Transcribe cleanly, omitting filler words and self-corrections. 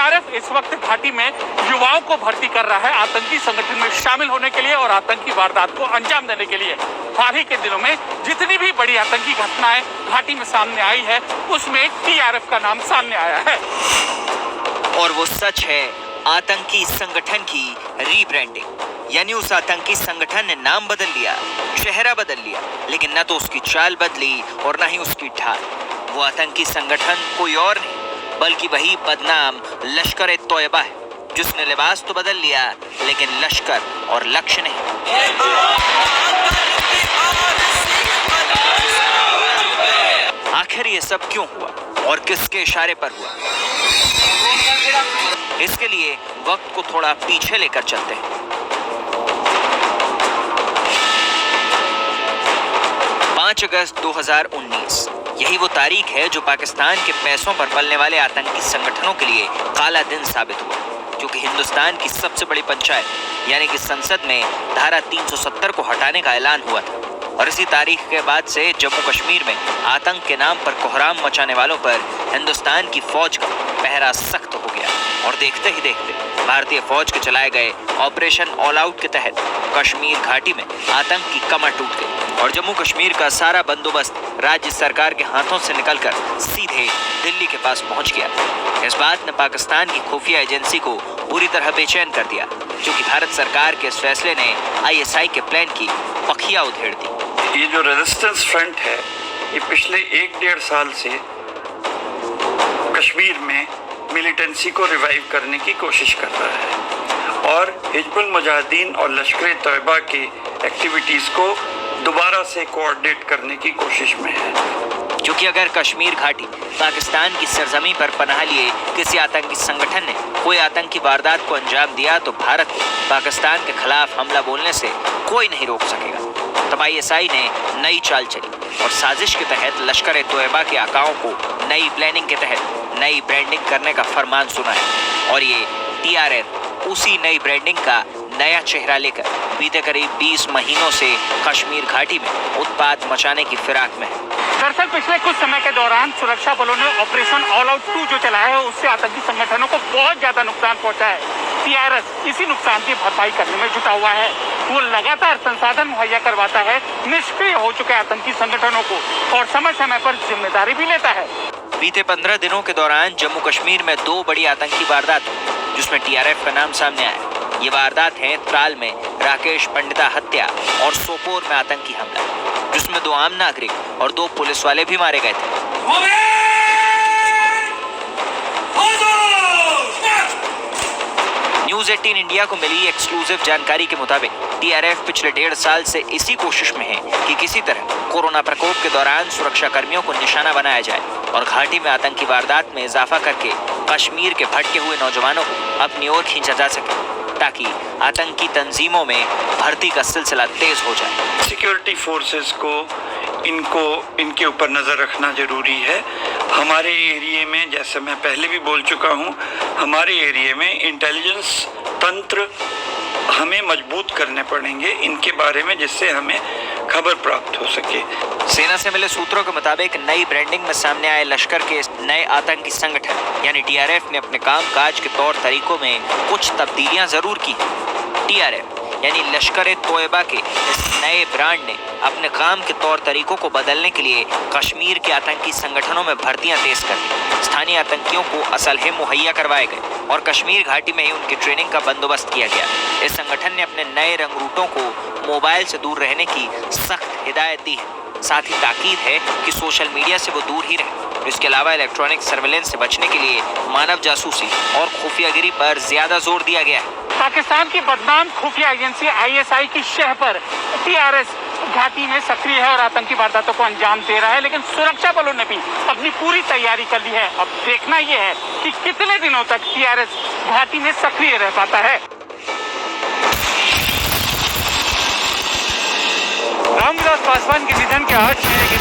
TRF इस वक्त घाटी में युवाओं को भर्ती कर रहा है आतंकी संगठन में शामिल होने के लिए और आतंकी वारदात को अंजाम देने के लिए। हाल ही के दिनों में जितनी भी बड़ी आतंकी घटनाएं घाटी में सामने आई है, उसमें टीआरएफ का नाम सामने आया है। और वो सच है, आतंकी संगठन की रीब्रांडिंग, यानी उस आतंकी संगठन ने नाम बदल लिया, चेहरा बदल लिया, लेकिन न तो उसकी चाल बदली और न ही उसकी ढाल। वो आतंकी संगठन कोई और नहीं बल्कि वही बदनाम लश्कर-ए-तोयबा है, जिसने लिबास तो बदल लिया लेकिन लश्कर और लक्ष्य नहीं। आखिर ये सब क्यों हुआ और किसके इशारे पर हुआ? इसके लिए वक्त को थोड़ा पीछे लेकर चलते हैं। 5 अगस्त 2019 यही वो तारीख है जो पाकिस्तान के पैसों पर पलने वाले आतंकी संगठनों के लिए काला दिन साबित हुआ, क्योंकि हिंदुस्तान की सबसे बड़ी पंचायत यानी कि संसद में धारा 370 को हटाने का ऐलान हुआ था। और इसी तारीख के बाद से जम्मू कश्मीर में आतंक के नाम पर कोहराम मचाने वालों पर हिंदुस्तान की फौज का पहरा सख्त हो गया। और देखते ही देखते भारतीय फौज के चलाए गए ऑपरेशन ऑल आउट के तहत कश्मीर घाटी में आतंक की कमर टूट गई और जम्मू कश्मीर का सारा बंदोबस्त राज्य सरकार के हाथों से निकलकर सीधे दिल्ली के पास पहुंच गया। इस बात ने पाकिस्तान की खुफिया एजेंसी को पूरी तरह बेचैन कर दिया, क्योंकि भारत सरकार के इस फैसले ने आईएसआई के प्लान की पखियां उधेड़ दी। ये जो रेजिस्टेंस फ्रंट है, ये पिछले 1-1.5 साल से कश्मीर में मिलिटेंसी को रिवाइव करने की कोशिश कर रहा है और हिजबुल मुजाहिदीन और लश्कर-ए-तोयबा की एक्टिविटीज़ को दोबारा से कोऑर्डिनेट करने की कोशिश में है। क्योंकि अगर कश्मीर घाटी पाकिस्तान की सरजमी पर पनाह लिए किसी आतंकी संगठन ने कोई आतंकी वारदात को अंजाम दिया तो भारत को पाकिस्तान के खिलाफ हमला बोलने से कोई नहीं रोक सकेगा। तब आईएसआई ने नई चाल चली और साजिश के तहत लश्कर-ए-तोयबा के आकाओं को नई प्लानिंग के तहत नई ब्रांडिंग करने का फरमान सुना है। और ये टीआरएफ उसी नई ब्रांडिंग का नया चेहरा लेकर बीते करीब 20 महीनों से कश्मीर घाटी में उत्पात मचाने की फिराक में है। दरअसल पिछले कुछ समय के दौरान सुरक्षा बलों ने ऑपरेशन ऑल आउट 2 जो चलाया है, उससे आतंकी संगठनों को बहुत ज्यादा नुकसान पहुंचा है। टीआरएफ इसी नुकसान की भरपाई करने में जुटा हुआ है। वो लगातार संसाधन मुहैया करवाता है निष्क्रिय हो चुके आतंकी संगठनों को और समय समय पर जिम्मेदारी भी लेता है। बीते 15 दिनों के दौरान जम्मू कश्मीर में 2 बड़ी आतंकी वारदात हुई, जिसमें टीआरएफ का नाम सामने आया। ये वारदात है त्राल में राकेश पंडिता हत्या और सोपोर में आतंकी हमला, जिसमें 2 आम नागरिक और 2 पुलिस वाले भी मारे गए थे। न्यूज़ 18 इंडिया को मिली एक्सक्लूसिव जानकारी के मुताबिक टीआरएफ पिछले 1.5 साल से इसी कोशिश में है कि किसी तरह कोरोना प्रकोप के दौरान सुरक्षा कर्मियों को निशाना बनाया जाए और घाटी में आतंकी वारदात में इजाफा करके कश्मीर के भटके हुए नौजवानों को अपनी ओर खींचा जा सके, ताकि आतंकी तंजीमों में भर्ती का सिलसिला तेज हो जाए। सिक्योरिटी फोर्सेस को इनके ऊपर नज़र रखना जरूरी है। हमारे एरिया में, जैसे मैं पहले भी बोल चुका हूँ, हमारे एरिया में इंटेलिजेंस तंत्र हमें मजबूत करने पड़ेंगे इनके बारे में, जिससे हमें खबर प्राप्त हो सके। सेना से मिले सूत्रों के मुताबिक नई ब्रांडिंग में सामने आए लश्कर के नए आतंकी संगठन यानी टीआरएफ ने अपने कामकाज के तौर तरीकों में कुछ तब्दीलियां जरूर की। टीआरएफ यानी लश्कर-ए-तोयबा के इस नए ब्रांड ने अपने काम के तौर तरीकों को बदलने के लिए कश्मीर के आतंकी संगठनों में भर्तियां तेज कर दी। स्थानीय आतंकियों को असलहे मुहैया करवाए गए और कश्मीर घाटी में ही उनकी ट्रेनिंग का बंदोबस्त किया गया। इस संगठन ने अपने नए रंगरूटों को मोबाइल से दूर रहने की सख्त हिदायत दी है। साथ ही ताकीद है कि सोशल मीडिया से वो दूर ही रहे। इसके अलावा इलेक्ट्रॉनिक सर्वेलेंस से बचने के लिए मानव जासूसी और खुफियागिरी पर ज्यादा जोर दिया गया है। पाकिस्तान की बदनाम खुफिया एजेंसी आईएसआई की शह पर टीआरएस घाटी में सक्रिय है और आतंकी वारदातों को अंजाम दे रहा है, लेकिन सुरक्षा बलों ने भी अपनी पूरी तैयारी कर ली है। अब देखना यह है कि कितने दिनों तक टीआरएस घाटी में सक्रिय रह पाता है। रामविलास पासवान के निधन के 8 महीने के